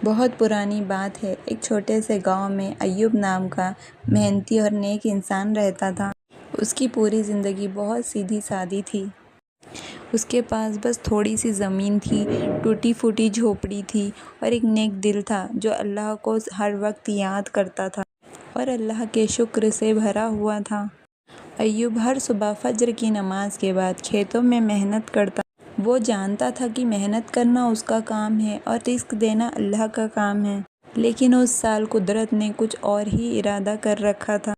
بہت پرانی بات ہے، ایک چھوٹے سے گاؤں میں ایوب نام کا محنتی اور نیک انسان رہتا تھا۔ اس کی پوری زندگی بہت سیدھی سادی تھی۔ اس کے پاس بس تھوڑی سی زمین تھی، ٹوٹی پھوٹی جھوپڑی تھی اور ایک نیک دل تھا جو اللہ کو ہر وقت یاد کرتا تھا اور اللہ کے شکر سے بھرا ہوا تھا۔ ایوب ہر صبح فجر کی نماز کے بعد کھیتوں میں محنت کرتا۔ وہ جانتا تھا کہ محنت کرنا اس کا کام ہے اور رزق دینا اللہ کا کام ہے، لیکن اس سال قدرت نے کچھ اور ہی ارادہ کر رکھا تھا۔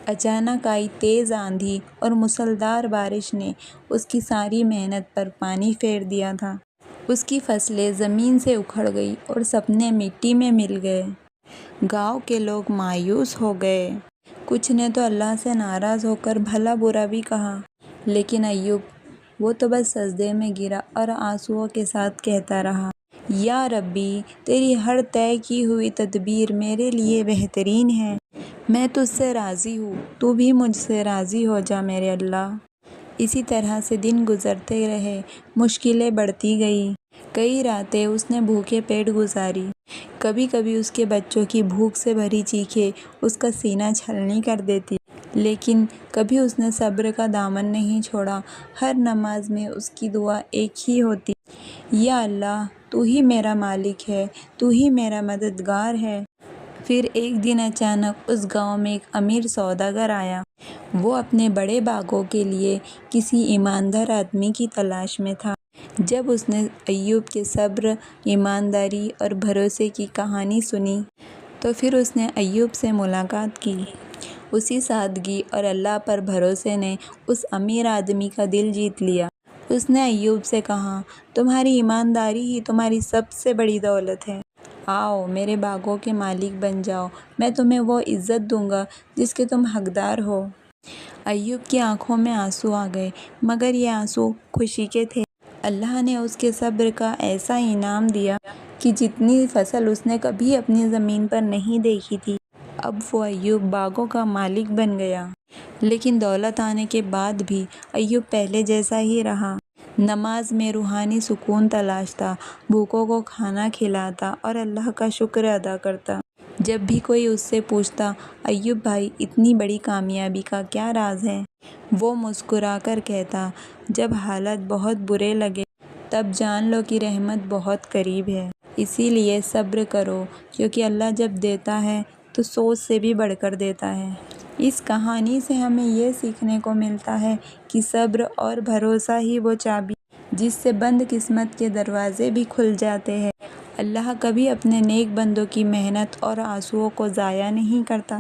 اچانک آئی تیز آندھی اور موسلادھار بارش نے اس کی ساری محنت پر پانی پھیر دیا تھا۔ اس کی فصلیں زمین سے اکھڑ گئیں اور سپنے مٹی میں مل گئے۔ گاؤں کے لوگ مایوس ہو گئے۔ کچھ نے تو اللہ سے ناراض ہو کر بھلا برا بھی کہا، لیکن ایوب وہ تو بس سجدے میں گرا اور آنسوؤں کے ساتھ کہتا رہا، یا ربی، تیری ہر طے کی ہوئی تدبیر میرے لیے بہترین ہے۔ میں تجھ سے راضی ہوں، تو بھی مجھ سے راضی ہو جا میرے اللہ۔ اسی طرح سے دن گزرتے رہے، مشکلیں بڑھتی گئیں۔ کئی راتیں اس نے بھوکے پیٹ گزاری۔ کبھی کبھی اس کے بچوں کی بھوک سے بھری چیخیں اس کا سینہ چھلنی کر دیتی، لیکن کبھی اس نے صبر کا دامن نہیں چھوڑا۔ ہر نماز میں اس کی دعا ایک ہی ہوتی، یا اللہ، تو ہی میرا مالک ہے، تو ہی میرا مددگار ہے۔ پھر ایک دن اچانک اس گاؤں میں ایک امیر سوداگر آیا۔ وہ اپنے بڑے باغوں کے لیے کسی ایماندار آدمی کی تلاش میں تھا۔ جب اس نے ایوب کے صبر، ایمانداری اور بھروسے کی کہانی سنی تو پھر اس نے ایوب سے ملاقات کی۔ اسی سادگی اور اللہ پر بھروسے نے اس امیر آدمی کا دل جیت لیا۔ اس نے ایوب سے کہا، تمہاری ایمانداری ہی تمہاری سب سے بڑی دولت ہے۔ آؤ میرے باغوں کے مالک بن جاؤ، میں تمہیں وہ عزت دوں گا جس کے تم حقدار ہو۔ ایوب کی آنکھوں میں آنسو آ گئے، مگر یہ آنسو خوشی کے تھے۔ اللہ نے اس کے صبر کا ایسا انعام دیا کہ جتنی فصل اس نے کبھی اپنی زمین پر نہیں دیکھی تھی، اب وہ ایوب باغوں کا مالک بن گیا۔ لیکن دولت آنے کے بعد بھی ایوب پہلے جیسا ہی رہا۔ نماز میں روحانی سکون تلاشتا، بھوکوں کو کھانا کھلاتا اور اللہ کا شکر ادا کرتا۔ جب بھی کوئی اس سے پوچھتا، ایوب بھائی، اتنی بڑی کامیابی کا کیا راز ہے؟ وہ مسکرا کر کہتا، جب حالات بہت برے لگے تب جان لو کہ رحمت بہت قریب ہے۔ اسی لیے صبر کرو، کیونکہ اللہ جب دیتا ہے تو سوچ سے بھی بڑھ کر دیتا ہے۔ اس کہانی سے ہمیں یہ سیکھنے کو ملتا ہے کہ صبر اور بھروسہ ہی وہ چابی جس سے بند قسمت کے دروازے بھی کھل جاتے ہیں۔ اللہ کبھی اپنے نیک بندوں کی محنت اور آنسوؤں کو ضائع نہیں کرتا۔